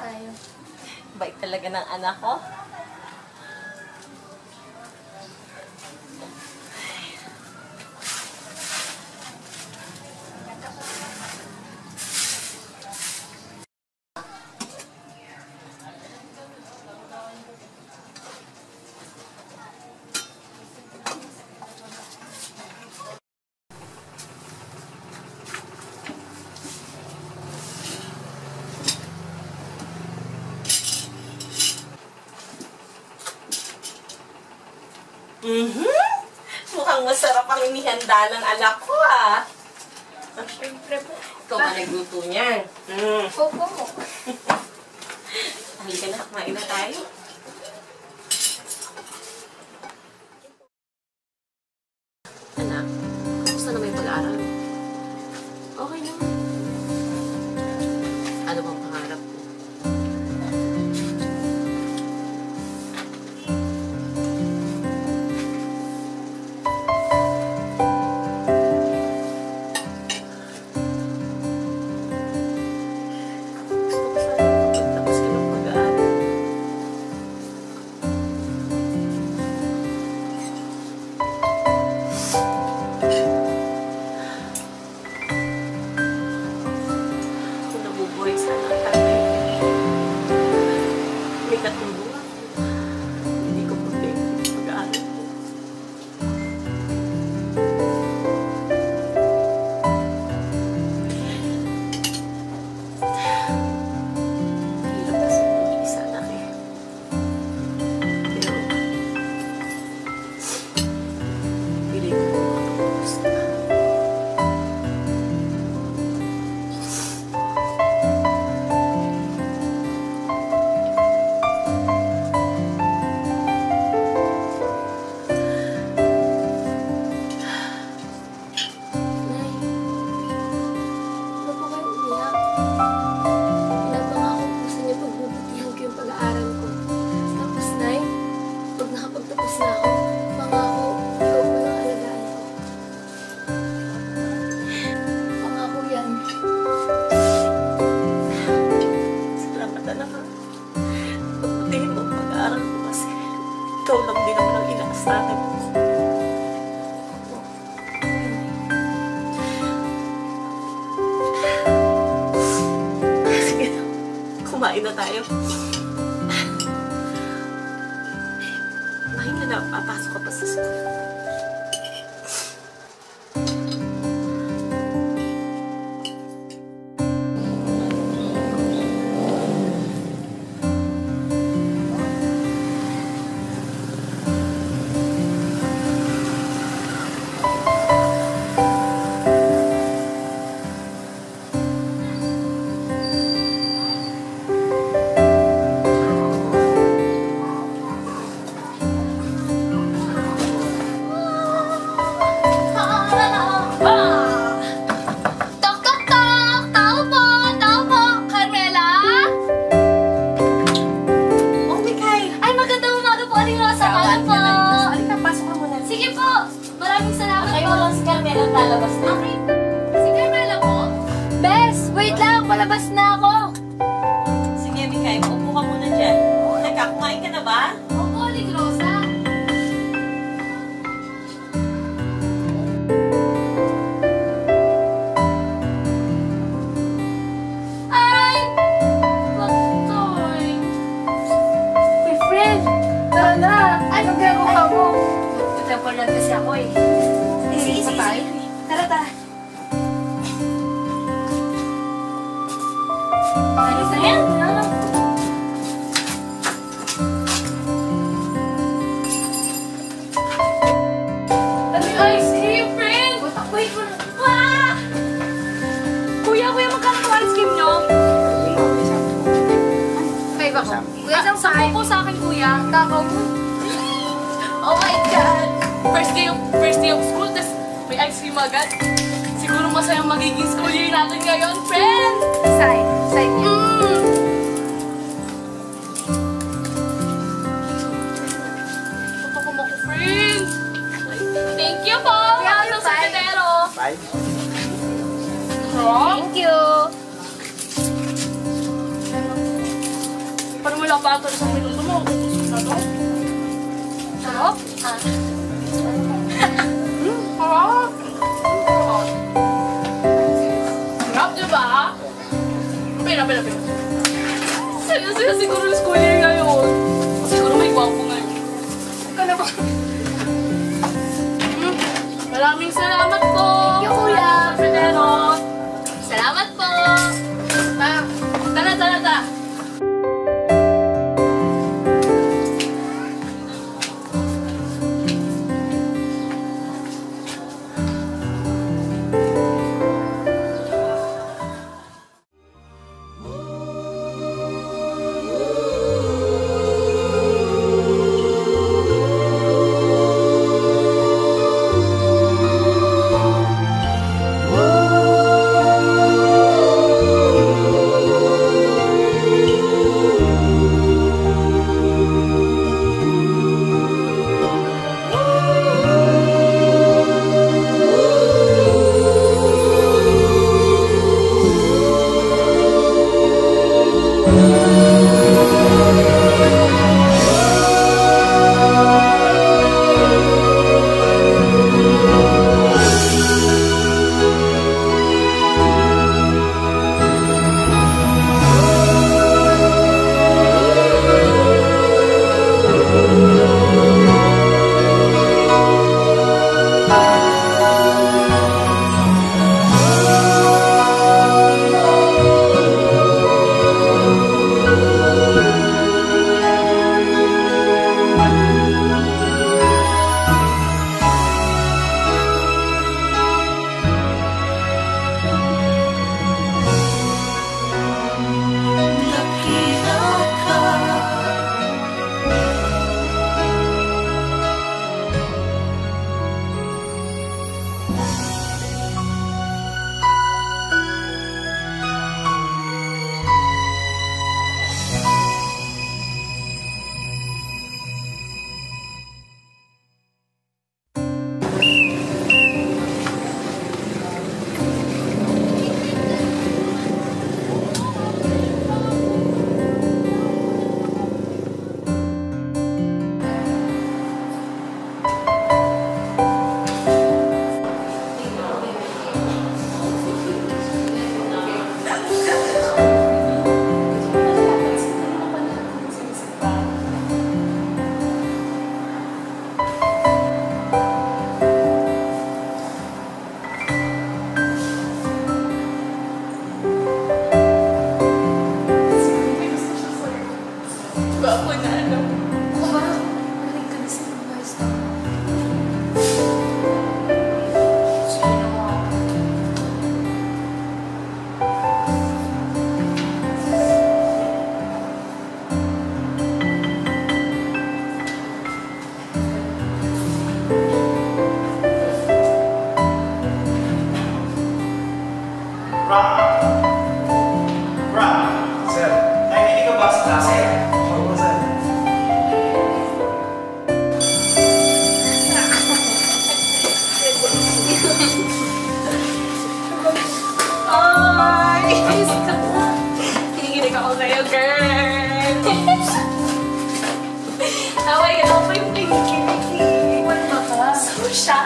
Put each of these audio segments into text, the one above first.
tayo. Bait talaga ng anak ko. Mukhang masarap ang inihanda ng anak ko, ah. Siyempre po. Ikaw ba nagluto niyan? Opo mo. Halika na, kumain na tayo. Anak, kamusta na may pag-aaral? Okay naman. Ano bang pangarap mo? Ikaw lang din naman ang inaasahan ko. Sige na, kumain na tayo. Mahinga na, papasok ka pa sa school. Lalabas na. Okay. Si Carmela po. Bes, wait lang. Palabas na ako. Sige, Mikay. Upo ka muna dyan. Teka, kumain ka na ba? Opo, Aling Rosa. Ay! Baktoy. My friend. Tara na. Anong gagawa mo? Tutapon lang kasi ako eh. Sige. Tara, tara. Alis na yan. Ice cream, friend! Wait mo na. Ah! Kuya, magkano ang ice cream nyo? 5 ako. Kuya, isang 10 po sa akin, kuya. Takaw mo. Oh my God! First day of school, tas may ice cream agad. Siguro masayang magiging school year natin ngayon, friend! Side niya. Tutukom ako, friend! Thank you po! Kaya sa sekretero! Bye! Thank you! wala pa ito isang minuto mo. Ubus na to. Sarap? Ah. Sarap. Sarap, diba? Pera. Saya siguro yung school year ngayon. Siguro may gwapo ngayon. Ika na ba? Maraming salamat po. Thank you, Kuya. Pedro. Salamat po. Tara.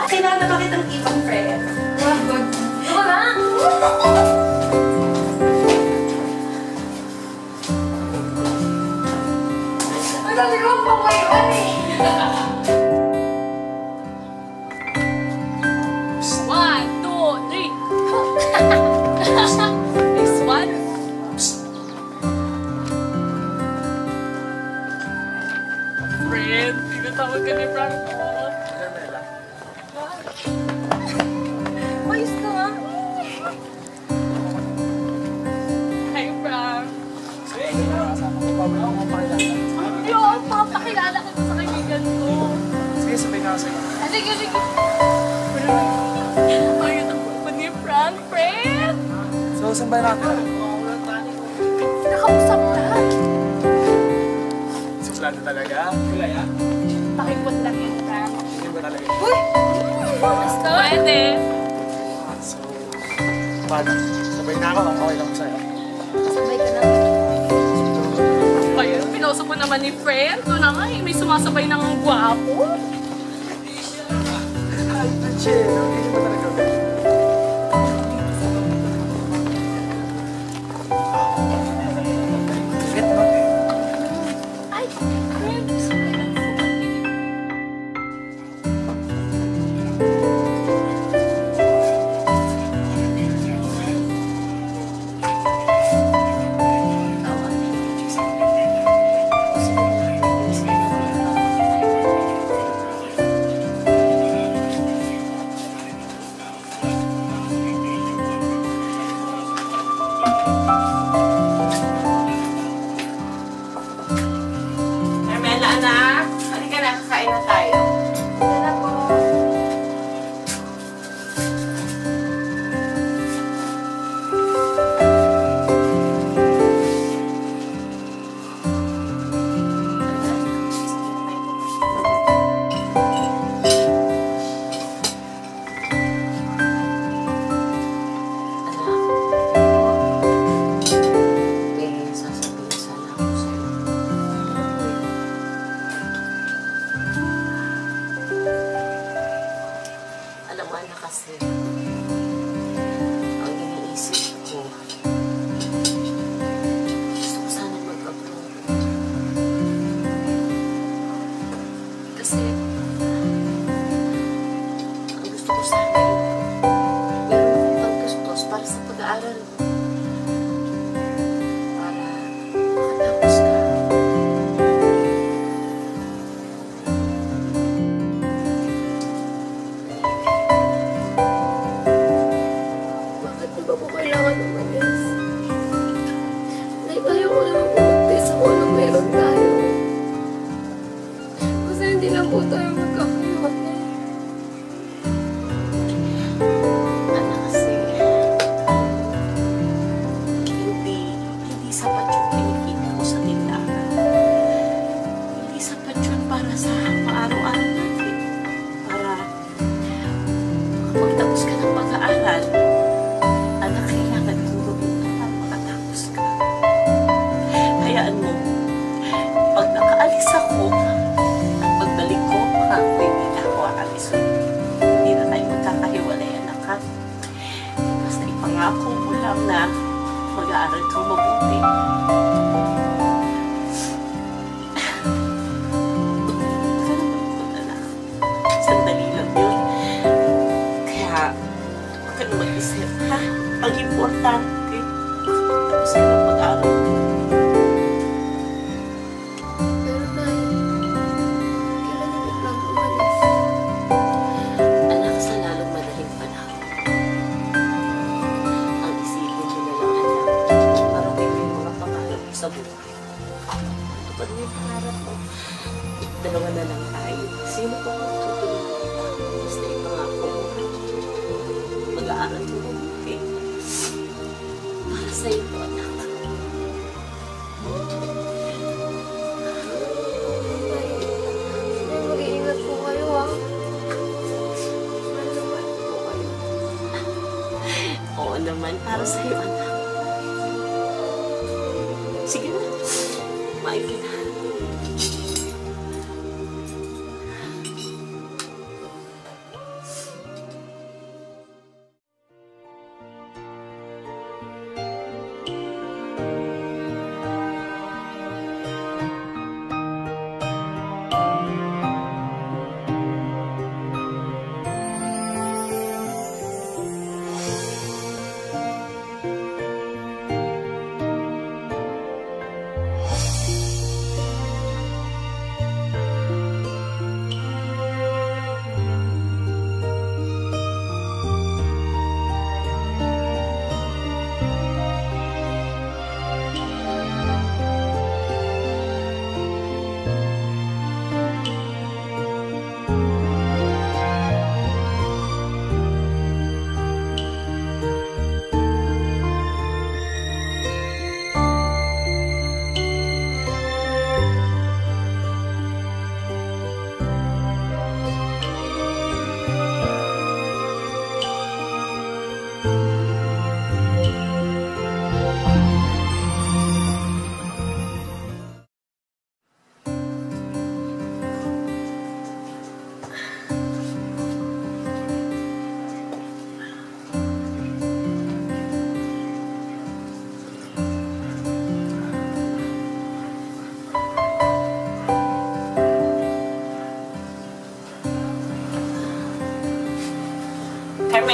Kailangan na bakit ang ibang friend? Wag. Ako lang. Nagaliwag po kayo, eh. 1, 2, 3. This one. Friend, tinatawag ka ni Frank. Ayos ka nga. Hi, Frank. Hindi ako papakilala kita sa kaibigan ko. Sige, sabay na ako sa'yo. Sige. Ayun ang gusto ni Frank, friend. So, saan ba natin? Nakausap na. Suplado talaga? Kulaya? Pakipot lang yun, Frank. Hindi ba talaga? Uy! Basta. Pwede. So, paano? Sabay na ako, okay lang sa'yo. Sabay ka na. Ayun, kinausap mo naman ni friend. Ito na nga eh, may sumasabay ng gwapo. Ay, Angel. Hindi mo talaga ba? Get mo. Ay, friend. Carmela, anak. Halika na, kakain na tayo. Tara po. May sasabihin sana ako sa'yo. Alam mo, anak, kasi ang iniisip ko, gusto ko sana mag-abroad. Kasi ang gusto ko sana yung meron akong pagkustos para sa pag-aaral mo. Para makatapos ka. Bakit di ba po kailangan umalis? Like, ayaw ko naman pumuntis ako nung meron tayo. Kasi hindi na po tayo magkakaroon. Anak, kasi hindi sapat yung kinikita ko sa tindahan. Hindi sapat yun para sa paaraw-araw natin. Para makapagtapos ka ng pag-aaral. Anak, kailangan kong gawin ka para makatapos ka. Hayaan mo, pag nakaalis ako, at pagbalik ko, hindi na ako aalis. Hindi na tayo magkakahiwalay, anak, ha? Basta ipangako mo lang na mag-aaral kang mabuti. Huwag ka na malungkot, anak. Sandali lang yun. Kaya, huwag ka na mag-isip, ha? Ang importante, tapos ka ng pag-aaral. Pero Nay, kailan niyo po lang umalis? Anak, sa lalong madaling panahon. Ang isipin mo na lang, anak, parating mo yung mga pangarap mo sa buhay. Kapag may pangarap mo, dalawa na lang tayo. Sino pa ang tutulungan kita? Basta ipangako mo. Mag-aaral mo mabuti. Para sa'yo po, anak. Nay, mag-iingat po kayo ha. Mahal naman po kayo. Oo naman, para sa'yo, anak. Sige na. Kumain ka na.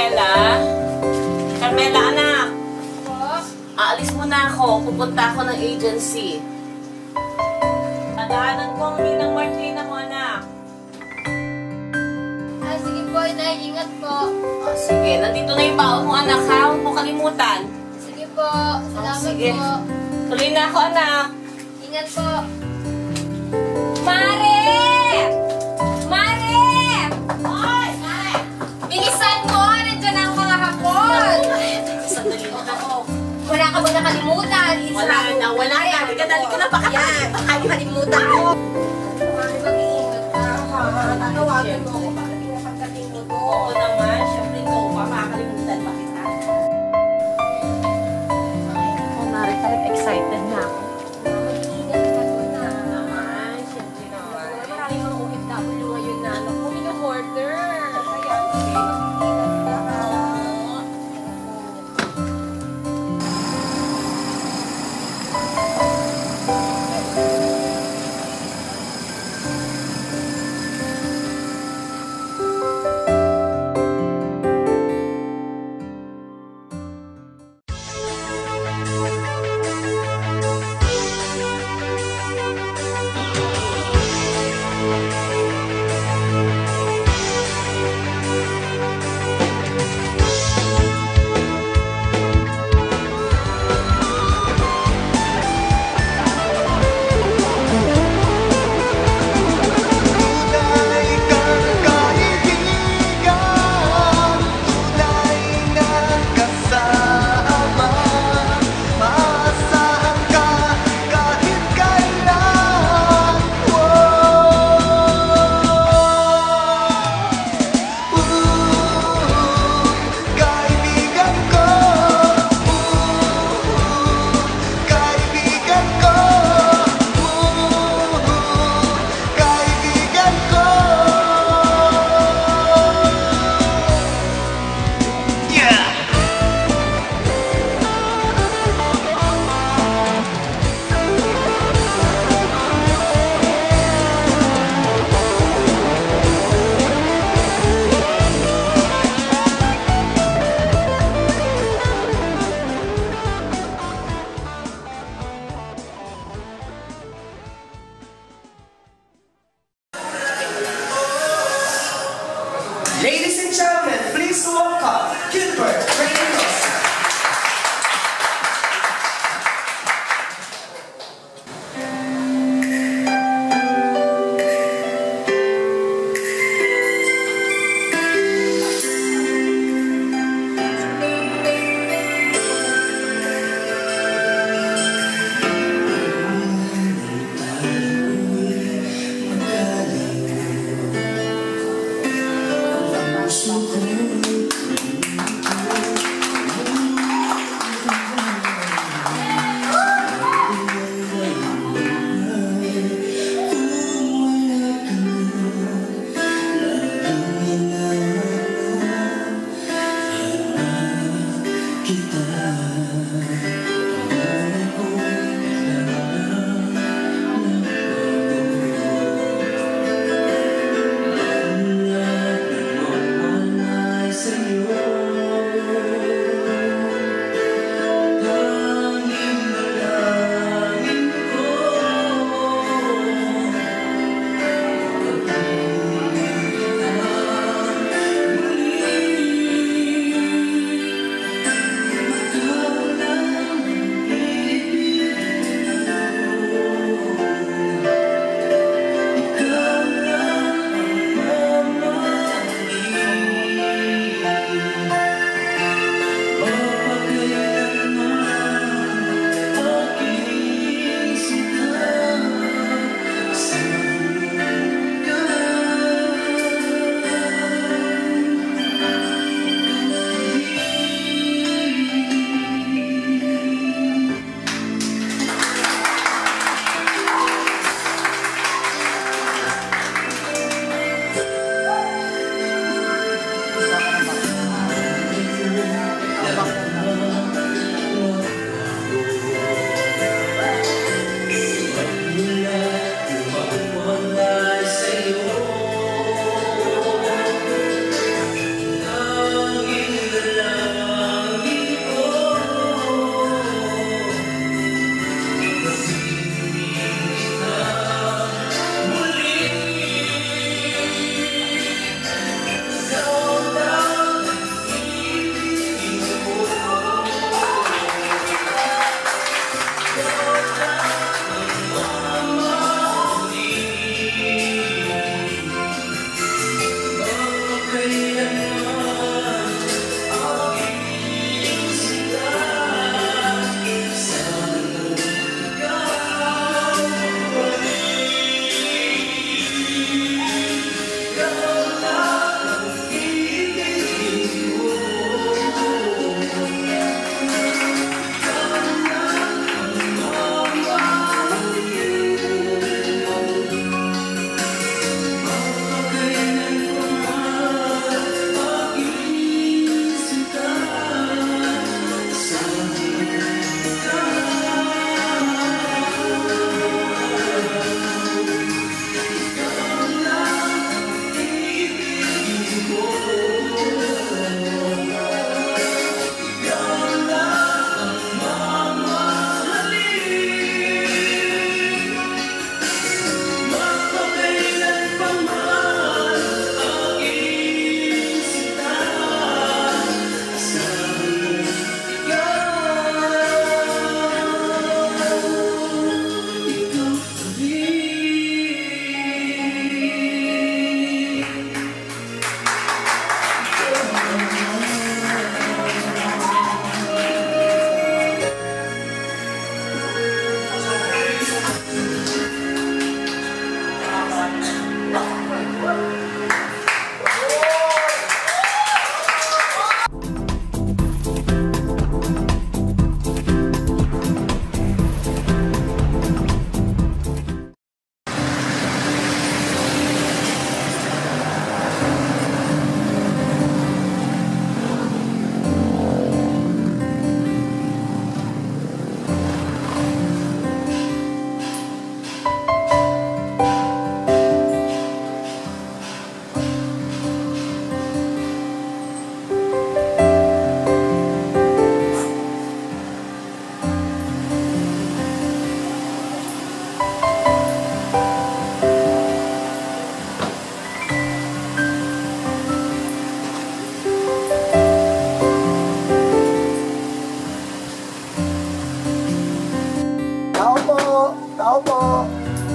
Carmela? Carmela, anak. Po? Aalis muna ako. Pupunta ako ng agency. Tandaanan ko ang ninang Martina mo, anak. Sige po, Inay. Ingat po. Sige, nandito na yung baon mo, anak, ha? Huwag mo kalimutan. Sige po. Salamat sige. po. Tuloy na ako, anak. Ingat po. Mare! Mare! Hoy! Mare! Bilisan mo! Nandiyan na ang mga hapon! Sandali na ako. Wala ka ba nakalimutan? Wala na. Halika, dali ka na. Baka Nakalimutan ko. Mari, mag-iingat ka. Tatawagan mo ako. Bakit yung pagdating mo to? Oo naman. Siyempre, ikaw pa. Makakalimutan ba kita? Oh, Mari, parang excited na ako. Mag-iingat ka doon na. Naman. Siyempre naman. Maraming mga OFW ngayon na minumorder. Kaya,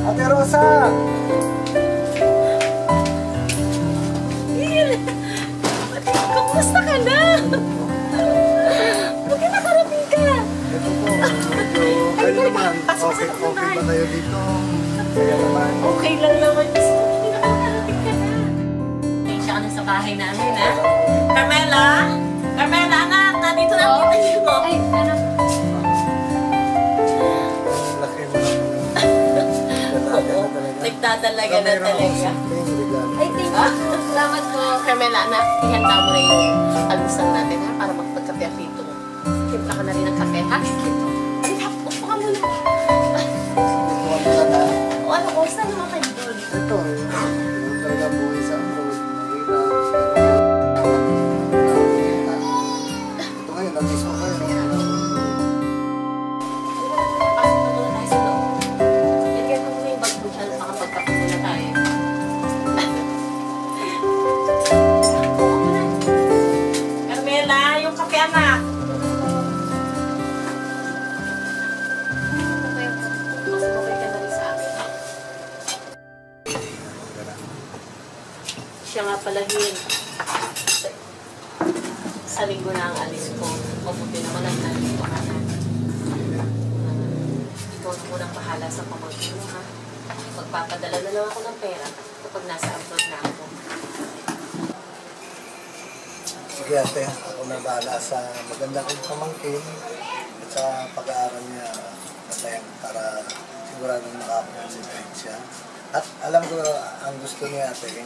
Ate Rosa! Kumusta ka na? Buti nakarating ka. Ito po, medyo kayo naman. Okay ba tayo dito? Kaya naman. Okay lang naman. Buti nakarating ka na. Tensya ka na sa bahay namin, ha? Carmela? Carmela, anak! Nandito na ang kita mo. Ay, anak. Laki mo naman. Oo, nagdadalaga na talaga. Ay, thank you. Salamat po. Carmela, anak, ihanda mo na yung almusal natin, ha? Para magpagkape ang dito. Timpla ka na rin ng kape, ha? Halika, upo ka muna. O ano, kumusta naman kayo doon? Ito, yung talaga buhay sa abroad. Ito ngayon, nag-miss ko kayo. Pasok na muna tayo sa loob. Bigyan mo muna yung bag mo dyan, makapagkape muna tayo. Upo ka muna. Carmela, yung kape, anak. Mas okay ka na rin sa akin. Siya nga pala yun. Sa linggo na ang alis ko. Mabuti naman at nandito ka na. Ikaw na munang bahala sa pamangkin mo, ha? Magpapadala na lang ako ng pera kapag nasa abroad na ako. Sige ate, ako na bahala sa maganda kong pamangkin at sa pag-aaral niya matayang para siguradong makakonsentrate siya. At alam ko ang gusto niya ate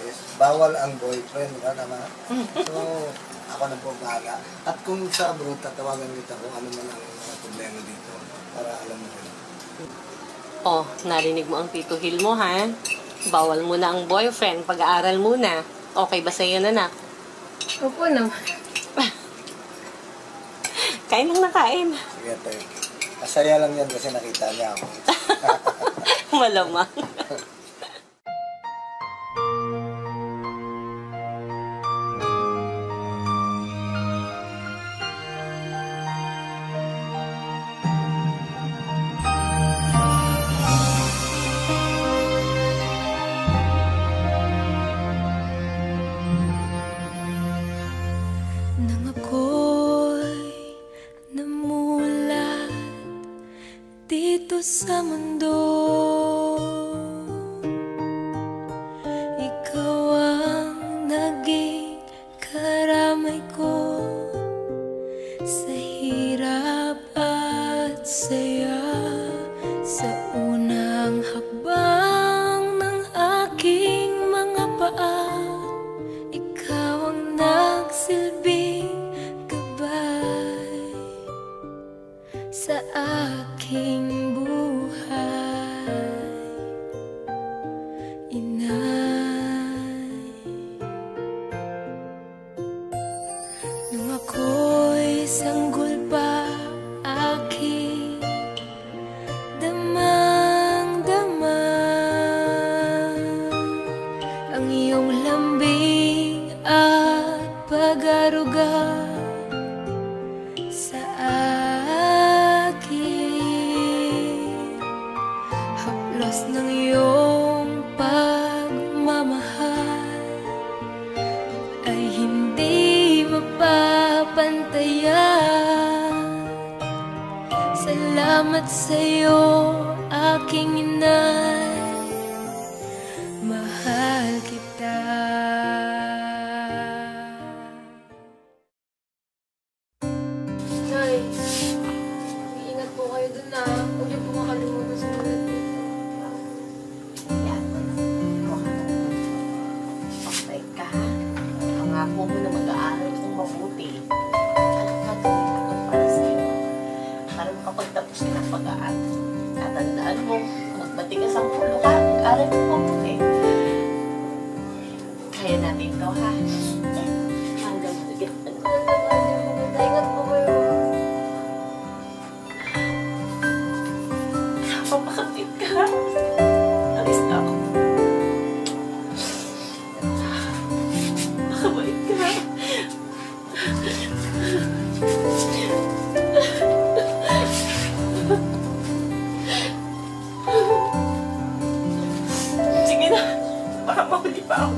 is bawal ang boyfriend, ka naman. So, ako na po bahala. At kung sa abroad, tatawagan kita kung ano man ang mga problema dito para alam mo rin. Oh, narinig mo ang Tito Hil mo, ha? Bawal muna ang boyfriend, pag-aaral muna. Okay ba sa'yo, anak? Opo naman. Kain lang na kain. Sige ate, masaya lang yan kasi nakita niya ako. Malamang. Nang ako'y namulat dito sa mundo, ikaw ang naging karamay ko sa hirap at saya. Sa unang hakbang ng aking mga paa, ikaw ang nagsilbing gabay sa aking buhay. Inay, nung ako'y sanggol pa, aking damang-dama ang iyong lambing at pag-aruga sa akin. Haplos ng iyong pagmamahal ay hindi mapapantayan. Salamat sa'yo, aking inay, mahal kita. Nay, iingat po kayo dun na. Huwag niyo po makalimutan sa mga dito. Yan. Okay ka, ha? Pangako mo na mag-aaral kong mabuti. Alam ka, gawin ko para sa'yo. Para makapagtapos ka ng pag-aaral. Tatandaan mo, magbatigas ang ulo ka. Mag-aaral kong mabuti. Kaya natin to, ha? Hanggang magiging Ingat po kayo. papakapit ka. Alis na ako. Makabait ka. pa ako.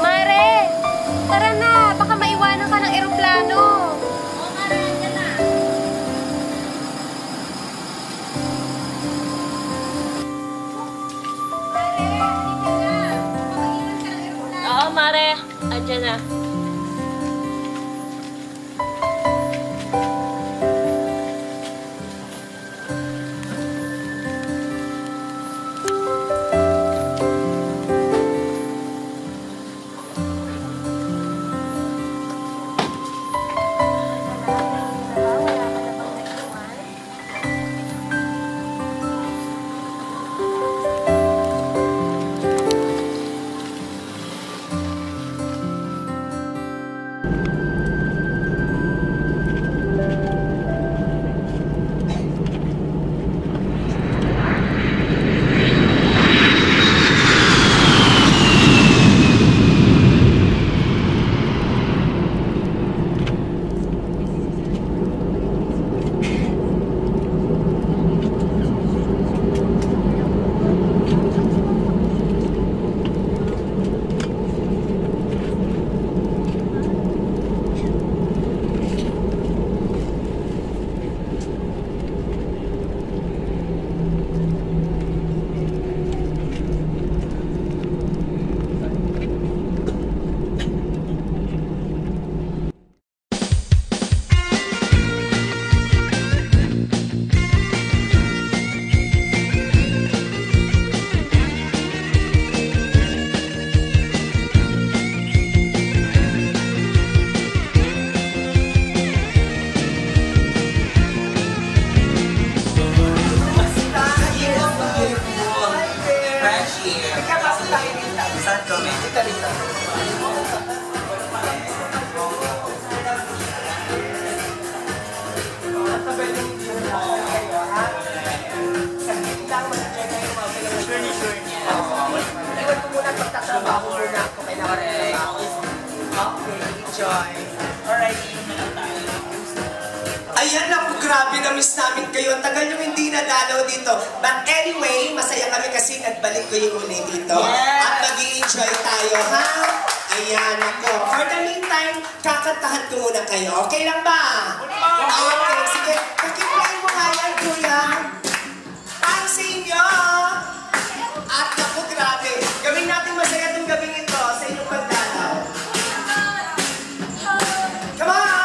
Mare! Tara na! Baka maiwanan ka ng eroplano. Oo, Mare, andyan na. Mare, halika na. Baka maiwan ka ng eroplano. Oo, Mare. Andyan na. Ayan na po, grabe na miss namin kayo. Ang tagal nyo hindi nadalaw dito. But anyway, masaya kami kasi nagbalik ko yung uli dito. At mag-i-enjoy tayo, ha? Ayan ako. For the meantime, kakantahan ko muna kayo. Okay lang ba? Okay, sige. Pakiplay mo nga yan, kuya. Para sa inyo. At ako, grabe. Gawin natin masaya itong gabing ito sa inyong pagdalaw. Come on!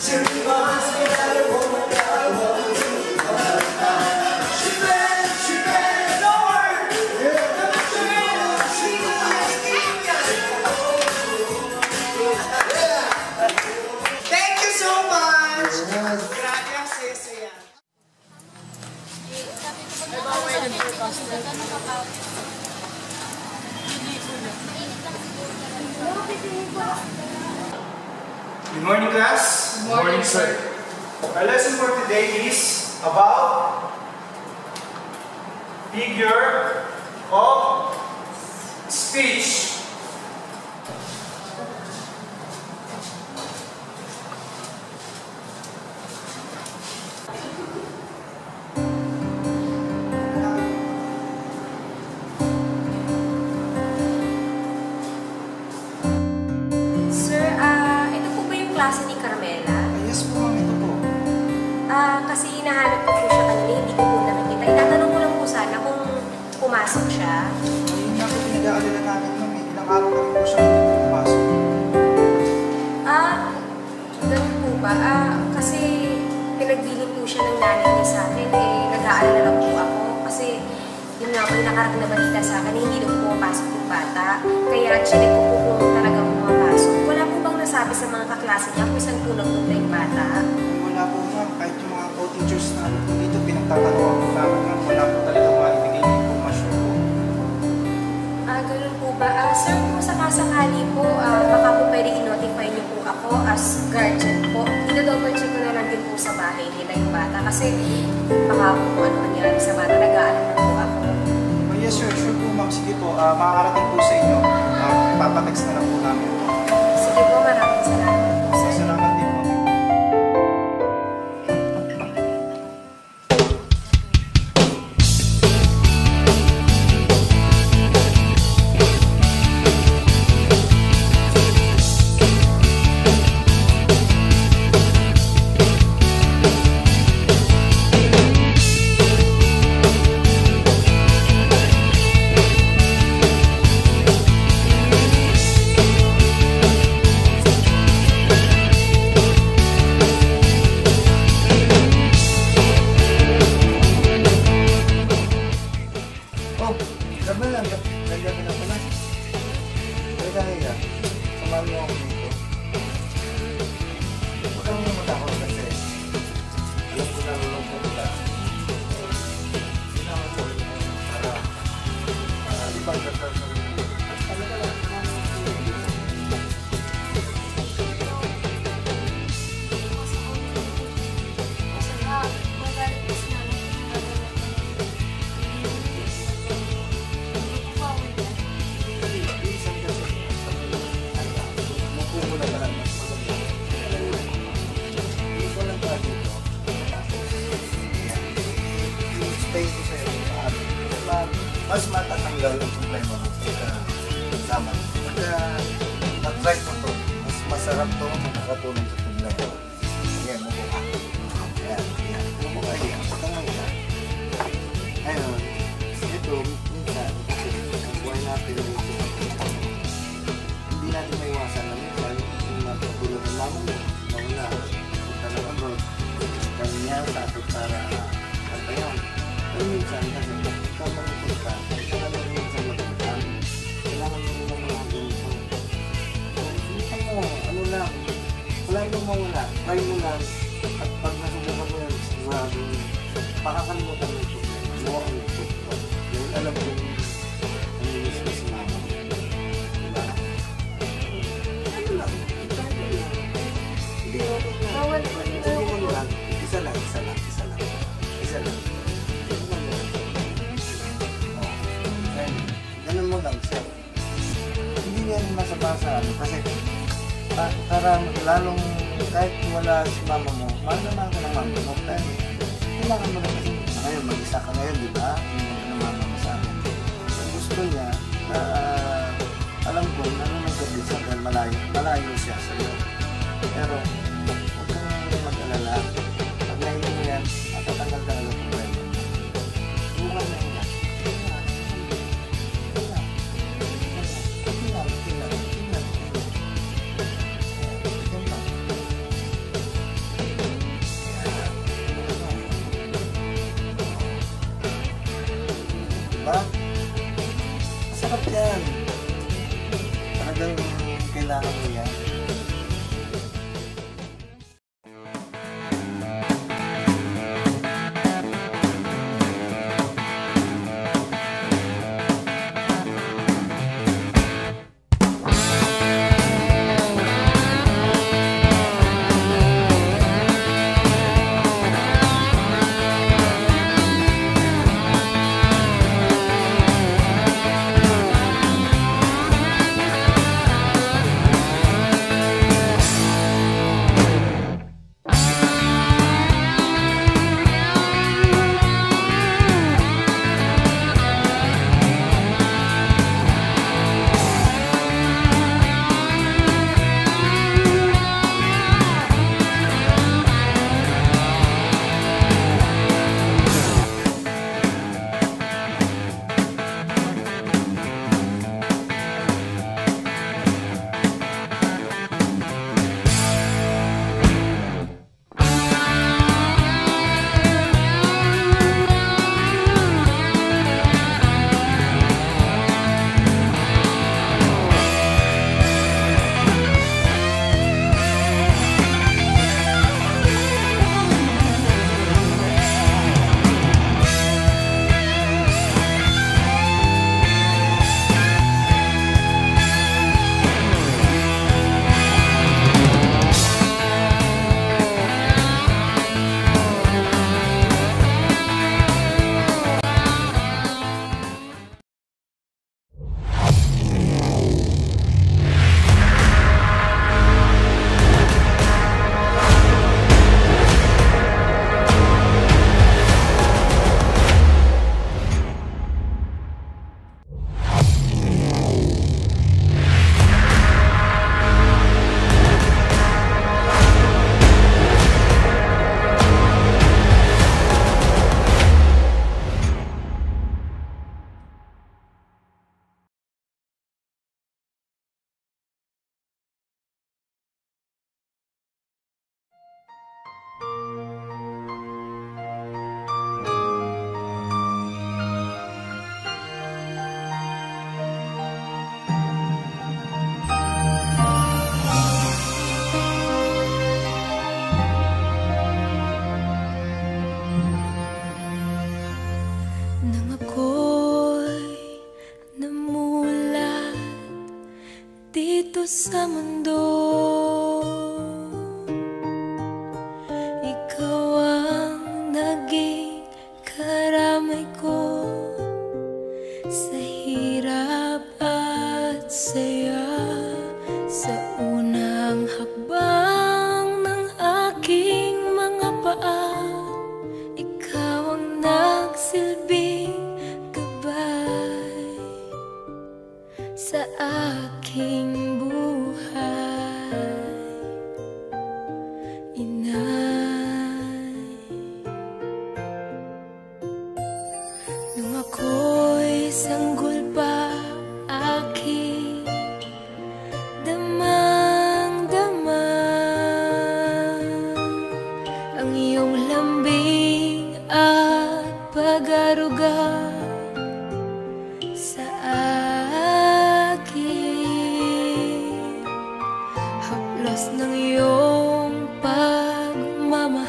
Thank you so much! Grabe ang saya-saya. Good morning, class. Good morning, sir. Our lesson for today is about figure of speech. Sir, ito po ba yung klase ni Carmela? Yes po, ma'am. Ito po. Kasi hinahanap ko po siya kanina, hindi ko po nakikita. Itatanong ko lang po sana kung pumasok siya. Ayun nga po pinag-aalala namin, ma'am. Ilang araw na rin po siya hindi pumasok. Ganun po ba? Kasi pinagbilin po siya ng nanay niya sa akin. Nag-aalala lang po ako. Kasi yun nga po, yung nakarating na balita sa akin, hindi daw po pumapasok yung bata. Kaya chinek ko po kung talagang pumapasok. Wala po bang nasabi sa mga kaklase niya kung saan po nagpunta yung bata? Wala po, ma'am. Kahit yung mga co-teachers namin po dito, pinagtatanungan po namin, ma'am. Wala po talaga maibigay na informasyon po. Ganun po ba? Sir, kung sakasakali po, baka po pwede i-notify niyo po ako as guardian po. Ino-double check ko na lang din po sa bahay nila yung bata. Kasi baka po kung ano nangyari sa bata, nag-aalam na po ako. Oh, yes, sir. Sure po, ma'am. Sige po. Makakarating po sa inyo. Papatext na lang po namin po. Sige po, maraming salamat po, sir. Salamat din po. Oh, sabi lang, nandiyan ka na pala. Kaya kaya, samahan mo ako dito. Huwag kang matakot kasi alam ko na lulungkot ka. Kailangan ko rin para ibang dasal sa rin. Talaga lang, mas matatanggal ang problema mo sa sama. Pagka mag-try mo to, mas masarap to, makakatulong sa problema. Ayan, mukha. Ayan, ayan. Mukha, ayan. Patanggal. Ayun. Ito, minsan, kasi ang buhay natin, hindi natin maiwasan na minsan, yung matutulog ng mama mo, mawala. Punta ng abroad, kanya sa atin para kantayan. Pero minsan, kasi tama ng punta, kailangan mo minsan matutunan. Kailangan mo naman mga ganito. Minsan mo, ano lang, wala nang mawala. Try mo lang, at pag nasubukan mo yan, sigurado, makakalimutan mo ito. Mo ang ito. Yung alam ko, ang inis si mama. Diba? Ano lang, try mo lang. Hindi mo lang. Bawal po dito. Hindi mo lang. Isa lang, isa lang, isa lang. Isa lang. Ganun mo lang siya. Hindi yan masabasa kasi para lalong kahit wala si mama mo, mahal naman ako ng mama mo. Pero kailangan mo na kasi ngayon, mag-isa ka ngayon, di ba? Hindi mo ng mama mo sa akin. Ang gusto niya, alam ko, nanonood ka din sa dahil malayo siya sa iyo. Pero huwag kang mag-alala. Pag nahiyo mo yan, matatanggal ka na ng problema. Bukan na yan. Nang ako'y namulat dito sa mundo, ikaw ang naging karamay ko sa hirap at saya. Sa unang hakbang ng aking mga paa, ikaw ang nagsilbing gabay sa aking buhay. Inay, nung ako'y sanggol pa, aking damang-dama ang iyong lambing at pag-aruga sa akin. Haplos ng iyong pagmamahal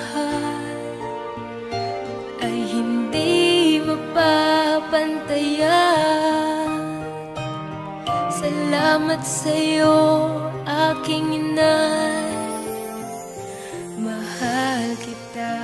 ay hindi mapapantayan. Salamat sa'yo, aking inay, mahal kita.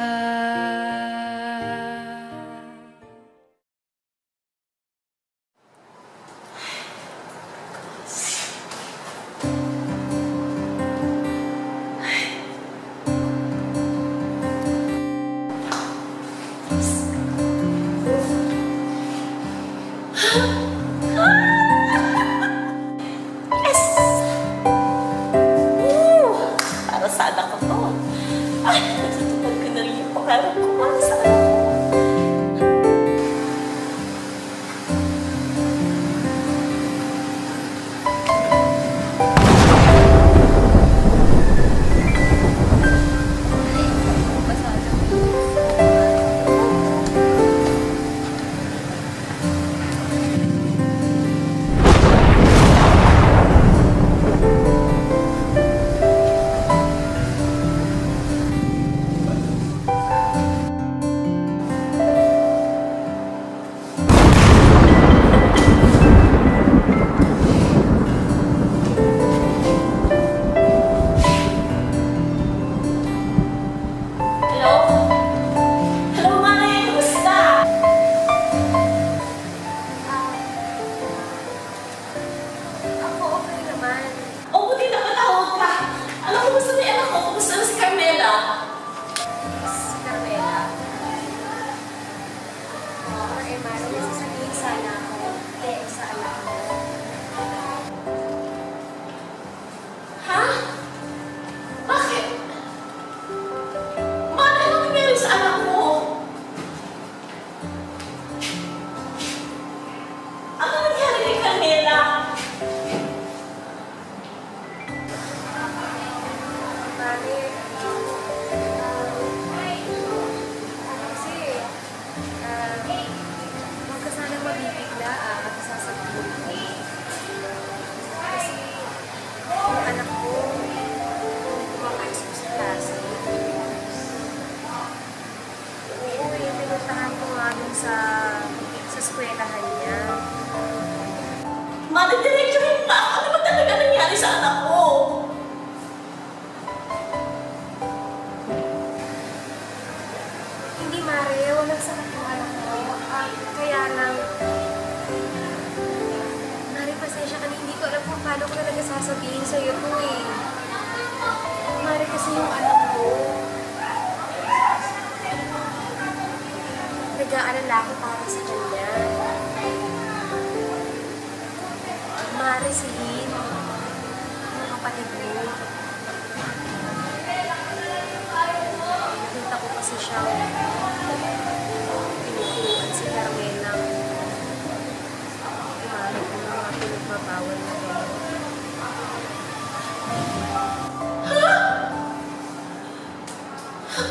Para sa anak ko to. Ay, natutupad ko na rin yung pangarap ko para sa anak ko. Hello? Hello, Mare! Kumusta? Ako okay naman. O, buti napatawag ka. Alam ko, kumusta na yung anak ko? Kumusta na si Carmela? Si Carmela. Mare, may sasabihin sana ako sa anak mo. Ha? Bakit? Mare, ano nangyari sa anak ko? Ano nangyari kay Carmela? Mare, kasi, huwag ka sana mabibigla at sasabihin ko. Kasi, yung anak ko, kumakain sa klase. Oo, pinuntahan ko nga dun sa eskwelahan niya. Mare, diretsuhin ka. Ano ba talaga nangyari sa anak ko? Hindi, Mare, walang sakit yung anak ko. Kaya lang, Mare, pasensya ka na, hindi ko alam kung paano ko talaga sasabihin sa'yo to eh. Mare, kasi yung anak ko, nag-aalala ko para sa kanya. Mare, si Lynn, yung kapatid mo. Nakita ko kasi siya, pinupuan si Carmela. Mare, kung mga pinagbabawal na gano'n. Hello?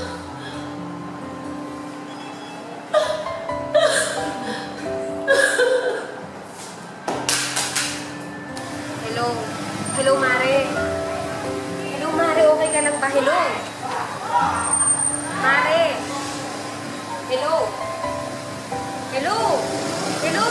Hello, Mare? Hello, Mare? Okay ka lang ba? Hello? Mare? Hello? Hello? Hello?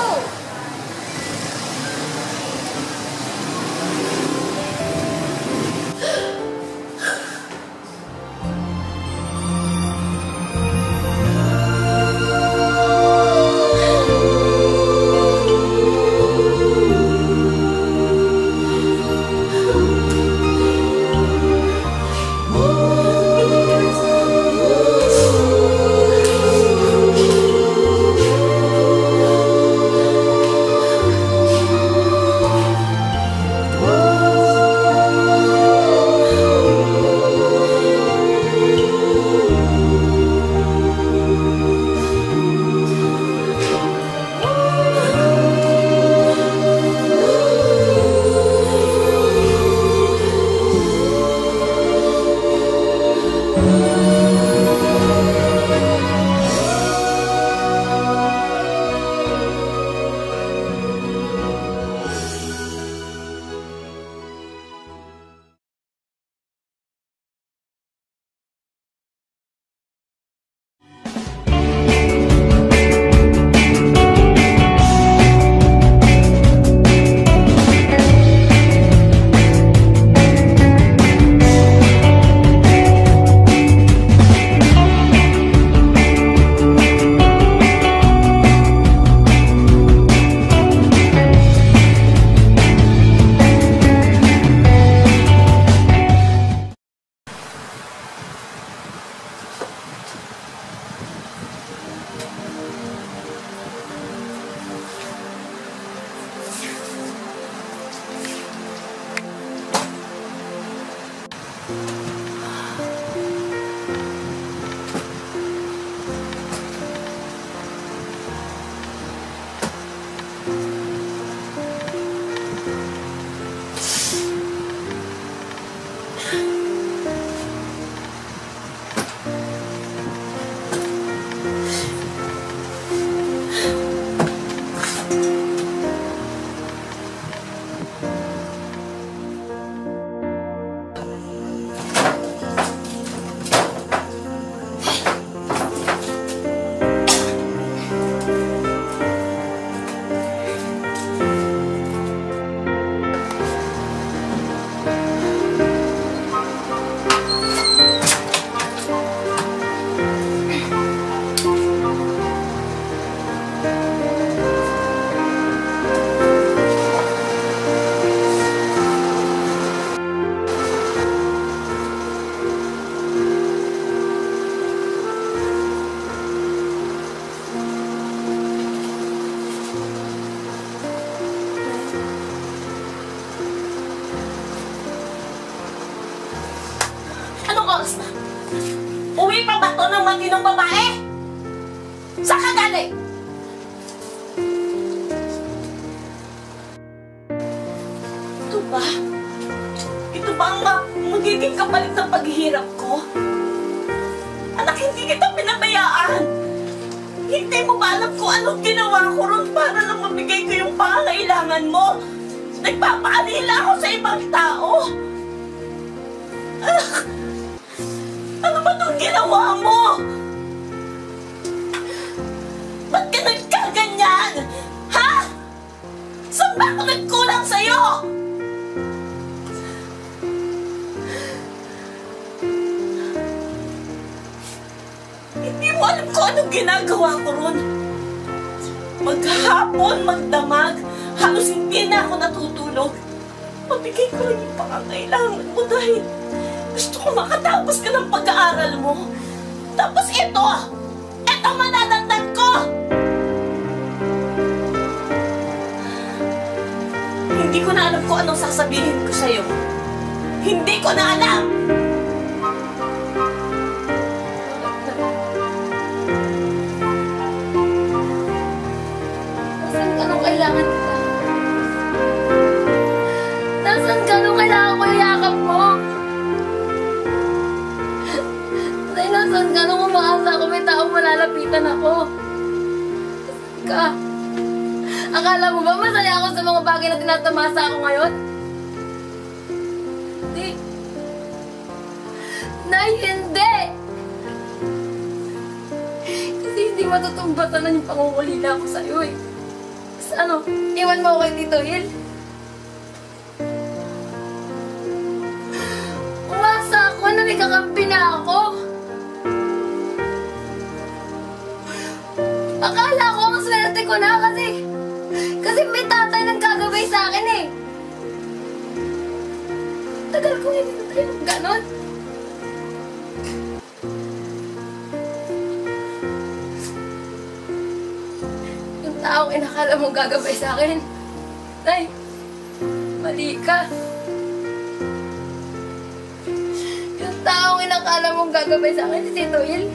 oras na? Uwi pa ba to ng matinong babae? Saan ka galing? Ito ba? Ito ba ang magiging kapalit ng paghihirap ko? Anak, hindi kita pinabayaan. Hindi mo ba alam kung anong ginawa ko ron para lang mabigay ko yung pangangailangan mo? Nagpapaalila ako sa ibang tao. Anak, ano ba itong ginawa mo? Ba't ka nagkaganyan? Ha? Saan ba ako nagkulang sa'yo? Hindi mo alam kung anong ginagawa ko ron. Maghapon, magdamag, halos hindi na ako natutulog. Mabigay ko lang yung pangangailangan mo dahil gusto ko makatapos ka ng pag-aaral mo. Tapos ito mananagdan ko! Hindi ko na alam kung anong sasabihin ko sa'yo. Hindi ko na alam! Nasaan ka nung kailangan kita? Nasaan ka nung kailangan ko yung yakap mo? Nay, nasa malalapitan ako. Akala mo ba masaya ako sa mga bagay na tinatamasa ako ngayon? Hindi. Nay, hindi! Kasi hindi matutumbatan na yung pangungulila ko sa'yo eh. Tapos ano, iwan mo ako kay Tito Hil? Umasa ako na may kakampi na ako. Akala ko ang swerte ko na kasi may tatay nang gagabay sa akin eh. Tagal ko hindi tayo ganon. Yung taong inakala mong gagabay sa akin, Nay, mali ka. Yung taong inakala mong gagabay sa akin si Tito Hil.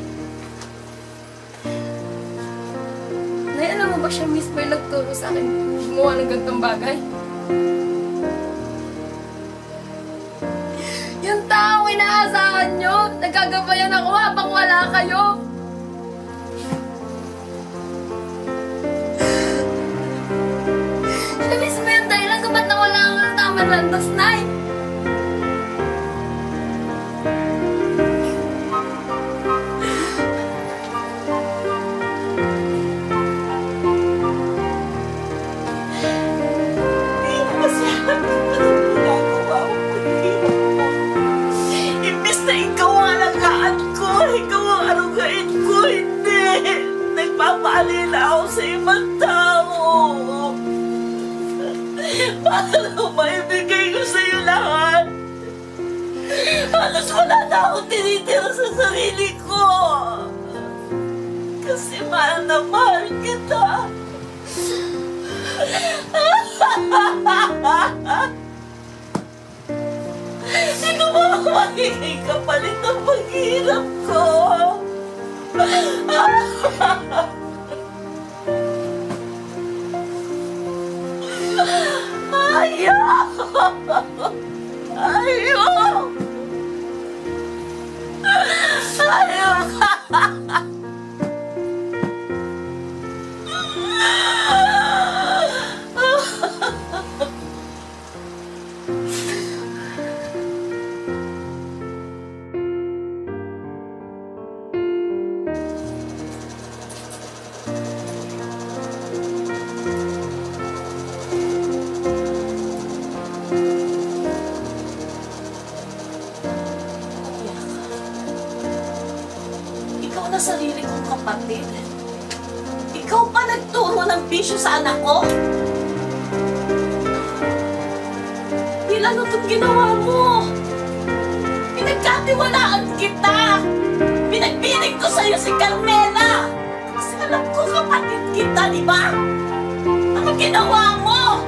Nay, alam mo ba siya mismo yung nagturo sa akin gumawa ng gantong bagay? Yung taong inaasahan nyo, nagkagabayan ako habang wala kayo. Siya mismo yung dahilan kung ba't nawala ako ng tamang landas, Nay. Nagpapaalila ako sa ibang tao. Paano maibigay ko sa'yo lahat? Halos wala na akong tinitira sa sarili ko. Kasi mahal na mahal kita. Ikaw ba magiging kapalit ng paghirap ko? Ayaw! Ayaw! Ayaw! Na sarili kong kapatid. Ikaw pa nagturo ng bisyo sa anak ko? Ilan itong ginawa mo? Pinagkatiwalaan kita! Pinagbinig ko sa'yo si Carmela! Kasi alam ko kapatid kita, di ba? Ano ginawa mo?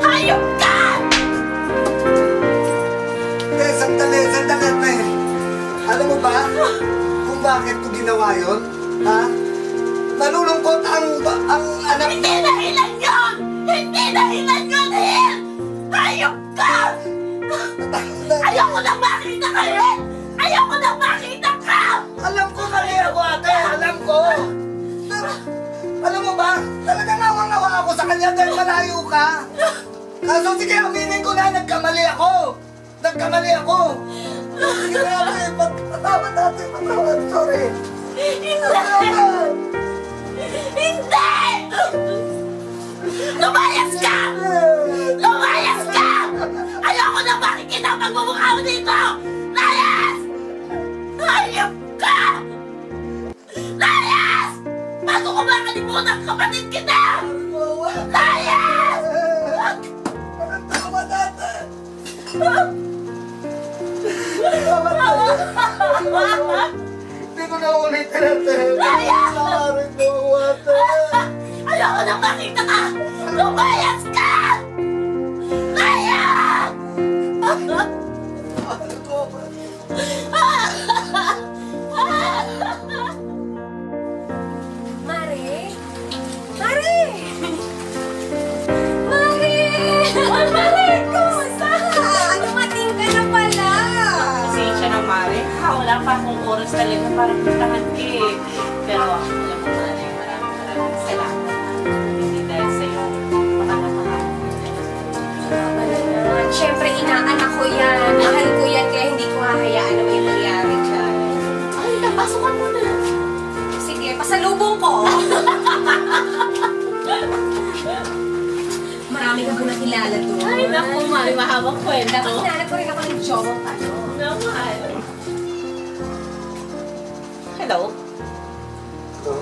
Hayop ka! Sandali, Nay. Alam mo ba? Bakit ko ginawa yun? Ha? Nalulungkot ang anak ko. Hindi dahilan yun! Hindi dahilan yun, Hil! Hayop ka! Ayoko nang makita ka, Hil! Ayoko nang makita ka! Alam ko mali ako, ate. Alam ko. Pero, alam mo ba? Talagang nawang-nawa ako sa kanya dahil malayo ka. Kaso sige, aminin ko na, nagkamali ako. Sige na, ate. Patawad natin. Sorry. Hindi! Hindi! Lumayas ka! Lumayas ka! Ayoko na makikita ang pagmumukha mo dito! Layas! Hayop ka! Layas! Bago ko makalimutan kapatid kita! Layas! Tama natin. Hindi ko na ulitin natin. Layas! Ayoko na makita ka! Lumayas ka! Layas! Mare? Mare! Mare! Mare! Kumusta? Dumating ka na pala! Pasensya na, Mare. How wala pa akong oras talaga para puntahan ka eh. Pero alam mo na rin, maraming salamat. Hindi dahil sa'yo, makakapahapon ko Naman. Siyempre, inaanak ko yan. Mahal ko yan, kaya hindi ko hahayaan na may mangyari dyan. Ay, napasukan mo na. Sige, pasalubong ko. Marami ka ba nakilala doon? Ay, naku, may mahabang kwento. Dapat hinanap ko rin ako ng jowang talo. Naman. Hello? So,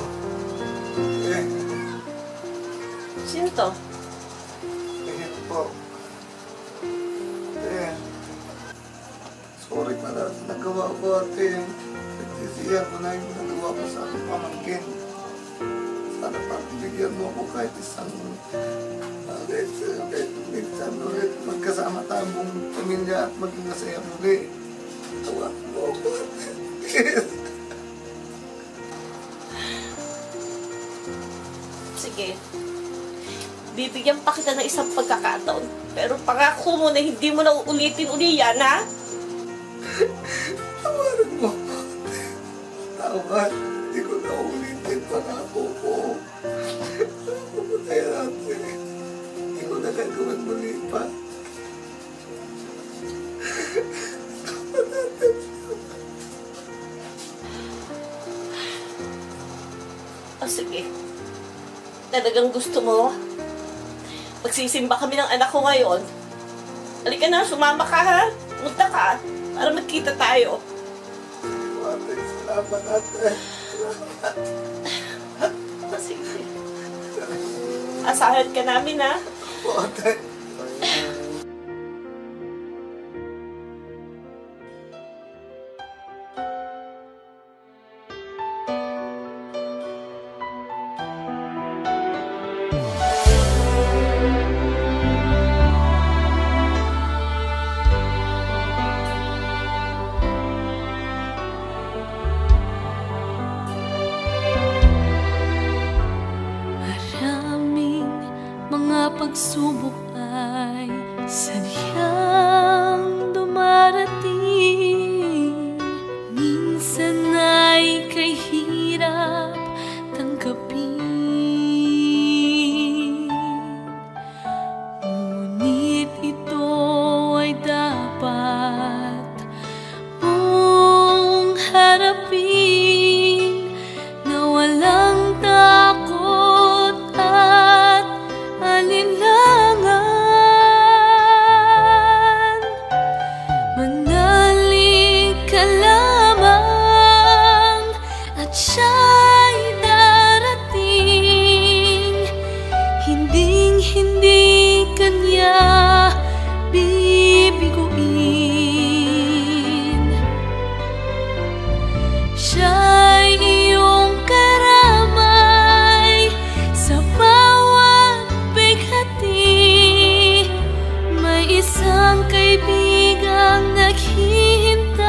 eh, Sino to? tingin po. Eh, sorry pala sa nagawa ko ate. Nagsisiyan ko na yung nagawa ko sa aking pamangkin. Sana pagbigyan mo ako kahit isang minsan ulit magkasama tayong pamilya at maging masaya muli. Tawa mo ako. Sige. Bibigyan pa kita ng isang pagkakataon. Pero pangako mo na hindi mo na uulitin uli yan, ha? Tawarin mo. Tawad. Hindi ko na ulitin pangako ko. Kaya natin. Hindi ko na gagawin muli pa. O sige. Talagang gusto mo? Magsisimba kami ng anak ko ngayon. Halika na, sumama ka ha. Punta ka para magkita tayo. Ate, salamat ate. O sige. Asahan ka namin ha. Ate. Maraming mga pagsubok ay sadyang dumarating. Minsan ay kahirap tanggapin. Ngunit ito ay dapat mong harapin na walang takot at alinlangan. Manalig ka lamang at siya'y darating. Hinding-hindi kanya bibiguin. Siya'y iyong karamay sa bawat bighati. May isang kaibigang naghihintay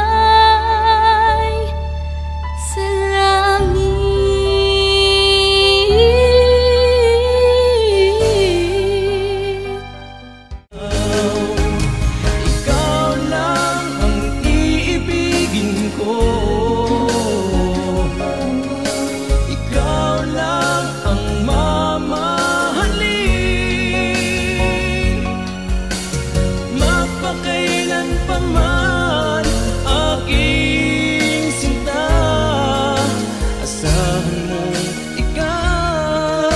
sa langit. Ikaw lang ang iibigin ko. Ikaw lang ang mamahalin. Mapakailan pa man aking sinta. Asahan mo ikaw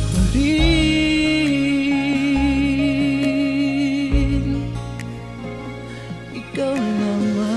pa rin. Ikaw naman.